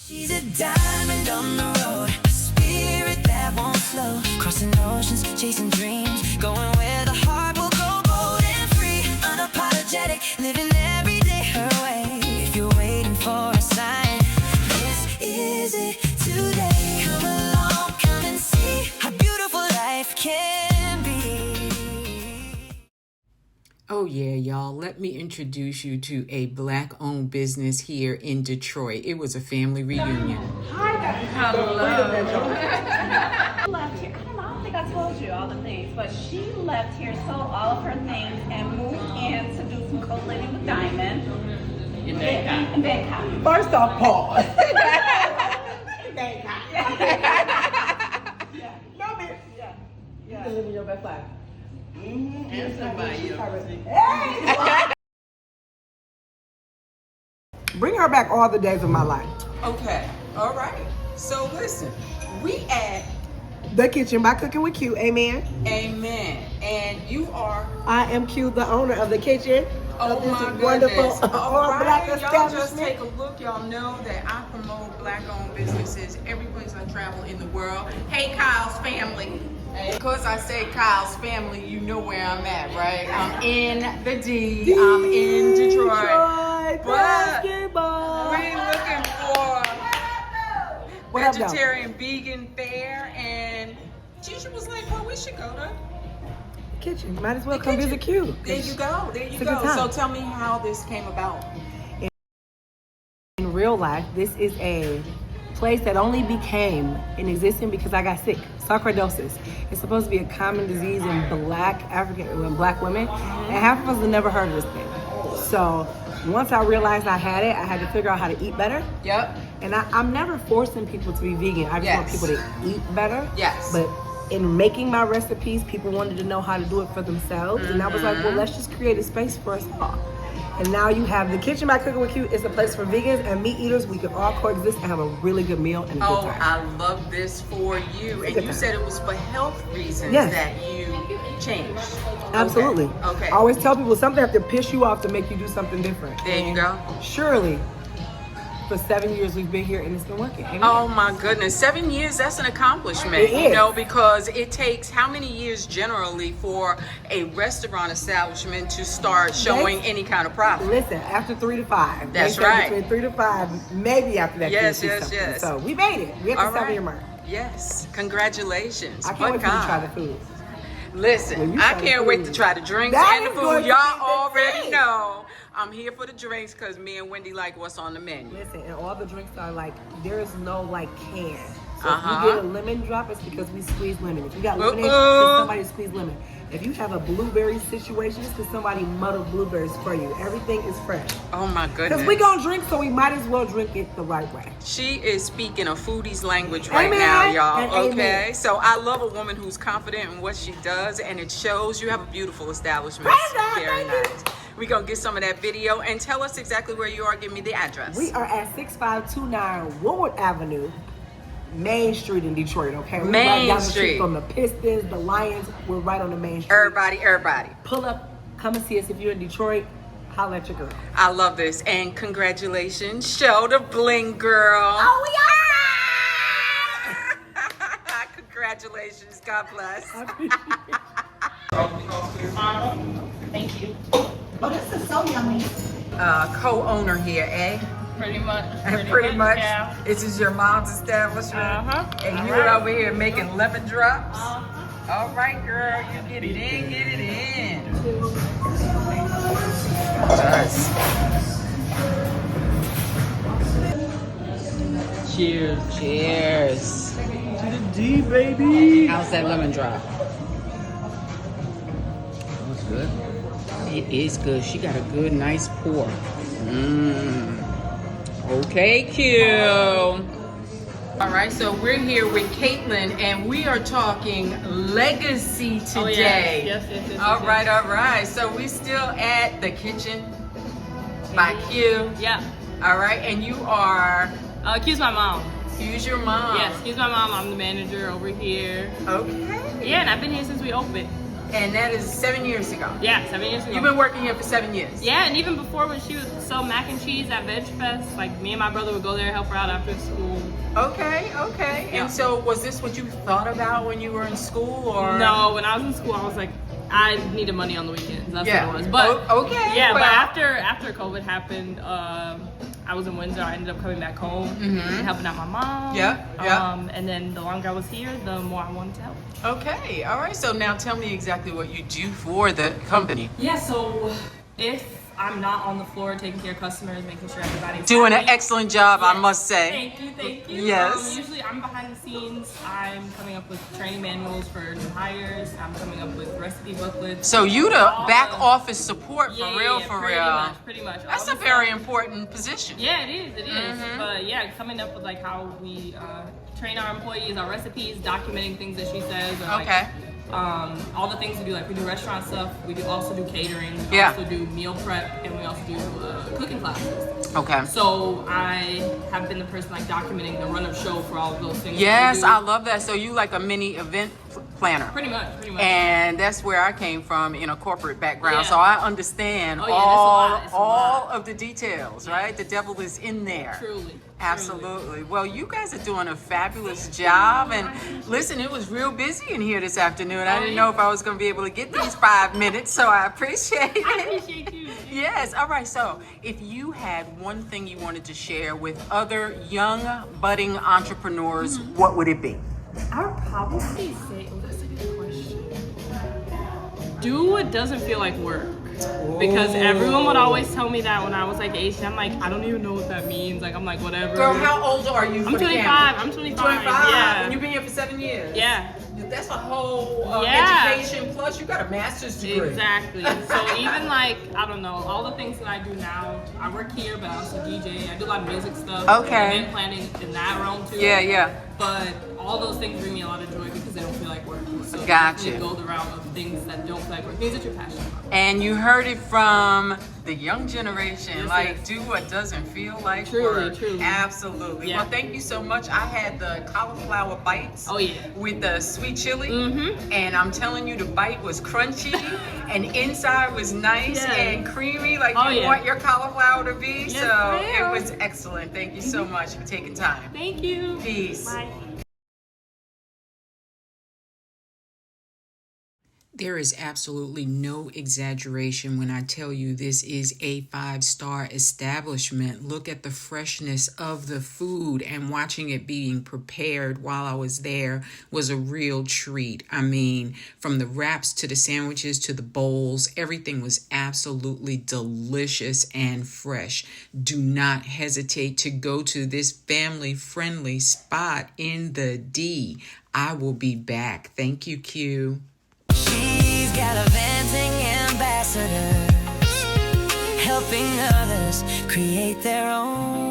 She's a diamond on the road, a spirit that won't slow. Crossing oceans, chasing dreams, going where the heart will go. Bold and free, unapologetic, living every day her way. If you're waiting for a sign, this is it today. Come along, come and see how beautiful life can be. Oh yeah, y'all, let me introduce you to a black-owned business here in Detroit. It was a family reunion. Hello. Left here. I don't think I told you all the things, but she left here, sold all of her things, and moved in to do some co-living with Diamond in Bangkok. In Bangkok. First off, pause. Bangkok. Yeah. No, bitch. Yeah. You can live in your best life. And somebody else. Hey! Bring her back all the days of my life. Okay, all right. So listen, we at The Kitchen by Cooking with Q. Amen. Amen, and you are. I am Q, the owner of the kitchen. Oh of this my wonderful goodness. All all-black right, y'all just establishment. take a look. Y'all know that I promote black-owned businesses every place I travel in the world. Hey, Kyle's family. Because I say Kyle's family, you know where I'm at, right? I'm in the D. I'm in Detroit. But basketball. we're looking for What up, though? vegetarian, vegan fare, and Tisha was like, well, we should go to Kitchen. Might as well the come kitchen. visit Q. There you go. There you It's a go. good time. So tell me how this came about. In real life, this is a place that only became in existence because I got sick. Sarcoidosis. It's supposed to be a common disease in black women, and half of us have never heard of this thing. So once I realized I had it, I had to figure out how to eat better. Yep. And I'm never forcing people to be vegan. I just want people to eat better. Yes. But in making my recipes, people wanted to know how to do it for themselves. And I was like, well, let's just create a space for us all. And now you have the Kitchen by Cooking with Q. It's a place for vegans and meat eaters. We can all coexist and have a really good meal and a good Oh, time. I love this for you. And you said it was for health reasons Yes. that you changed. Absolutely. Okay. I always tell people something have to piss you off to make you do something different. There you And go. Surely, for 7 years we've been here and it's been working. Amen. Oh my goodness, 7 years, that's an accomplishment. It You is. know, because it takes how many years generally for a restaurant establishment to start showing any kind of profit? Listen, after 3 to 5. That's They say right. Between 3 to 5, maybe after that. Yes, you'll see yes, something. yes. So we made it. We at All the 7 right. year mark. Yes, congratulations. I can't wait for you to God. try the food. When Listen, you I try the can't wait to food. try the drinks That and the is going food. to Y'all be the already thing. know I'm here for the drinks because me and Wendy like what's on the menu. Listen, and all the drinks are like, there is no like can. So Uh-huh. if you get a lemon drop, it's because we squeeze lemon. If you got lemonade, Uh-oh. it's somebody squeeze lemon. If you have a blueberry situation, it's because somebody muddled blueberries for you. Everything is fresh. Oh my Because goodness. we gonna drink, so we might as well drink it the right way. She is speaking a foodie's language right Amen. now, y'all. And Okay, amen. so I love a woman who's confident in what she does, and it shows. You have a beautiful establishment. Praise God, Very thank you. nice. We're gonna get some of that video and tell us exactly where you are. Give me the address. We are at 6529 Woodward Avenue, Main Street in Detroit, okay? We're Main right down the Street. from the Pistons, the Lions. We're right on the Main Street. Everybody. Pull up, come and see us. If you're in Detroit, holla at your girl. I love this, and congratulations, show the bling girl. Oh, Congratulations, God bless. Thank you. Oh, this is so yummy. Co-owner here, eh? Pretty much. Pretty much. Yeah. This is your mom's establishment. Uh-huh. And you're over here making lemon drops. All right, girl, you get it in, get it in. Yes. Cheers. Cheers. To the D, baby. How's that lemon drop? That's good. It is good. She got a good, nice pour. Okay, Q. All right, so we're here with Caitlin, and we are talking legacy today. Yes. All right. So we still at the Kitchen by Q. Yeah. All right, and you are. Q's my mom. Q's your mom. Yes, Q's my mom. I'm the manager over here. Okay. Yeah, and I've been here since we opened. And that is 7 years ago. Yeah, 7 years ago. You've been working here for 7 years. Yeah, and even before when she would sell mac and cheese at Veg Fest, like me and my brother would go there and help her out after school. Okay. Yeah. And so was this what you thought about when you were in school, or? No, when I was in school, I was like, I needed money on the weekends. That's Yeah. what it was. But Okay. yeah, well, but after COVID happened, I was in Windsor. I ended up coming back home and helping out my mom. Yeah. And then the longer I was here, the more I wanted to help. Okay. All right. So now tell me exactly what you do for the company. Yeah, so if I'm not on the floor taking care of customers, making sure everybody's Doing an happy. excellent job, I Yes. must say. Thank you. Yes. Usually I'm behind the scenes. I'm coming up with training manuals for new hires. I'm coming up with recipe booklets. So you the All back the- office support for Yeah, real, yeah, for pretty real. Much, pretty much. That's All a the very stuff- important position. Yeah, it is. But yeah, coming up with like how we train our employees, our recipes, documenting things that she says. Or, like, Okay. all the things we do, like we do restaurant stuff, we also do catering, we Yeah. also do meal prep, and we also do cooking classes. Okay. So I have been the person like documenting the run of show for all of those things. Yes, that we I do. love that. So you like a mini event planner. Pretty much. And that's where I came from in a corporate background. Yeah. So I understand Oh, yeah, that's a lot. It's a all lot. of the details, right? The devil is in there. Truly. Absolutely. Well, you guys are doing a fabulous job. And listen, it was real busy in here this afternoon. I didn't know if I was going to be able to get these 5 minutes, so I appreciate it. I appreciate you. Yes. All right. So if you had one thing you wanted to share with other young, budding entrepreneurs, what would it be? I would probably say, oh, that's a good question. Do what doesn't feel like work. Because everyone would always tell me that when I was like 18. I'm like, I don't even know what that means. Like, I'm like, whatever. Girl, how old are you? I'm for the 25. camera? I'm 25. 25. Yeah. And you've been here for 7 years. Yeah. That's a whole Yeah. education. Plus, you got a master's degree. Exactly. So even like, I don't know, all the things that I do now, I work here, but I also DJ. I do a lot of music stuff. Okay. Event planning in that realm too. Yeah. But all those things bring me a lot of joy because they don't feel like work. So Gotcha. you go the route of things that don't feel like work, things that you're passionate about. And you heard it from the young generation. Yes, like, yes. do what doesn't feel like Truly, work. truly. Absolutely. Yeah. Well, thank you so much. I had the cauliflower bites. Oh, yeah. With the sweet chili. Mm-hmm. And I'm telling you, the bite was crunchy and inside was nice Yeah. and creamy, like Oh, you yeah. want your cauliflower to be. Yes, so ma'am. it was excellent. Thank you so much for taking time. Thank you. Peace. Bye. There is absolutely no exaggeration when I tell you this is a 5-star establishment. Look at the freshness of the food, and watching it being prepared while I was there was a real treat. I mean, from the wraps to the sandwiches to the bowls, everything was absolutely delicious and fresh. Do not hesitate to go to this family-friendly spot in the D. I will be back. Thank you, Q. She's gallivanting ambassadors, helping others create their own.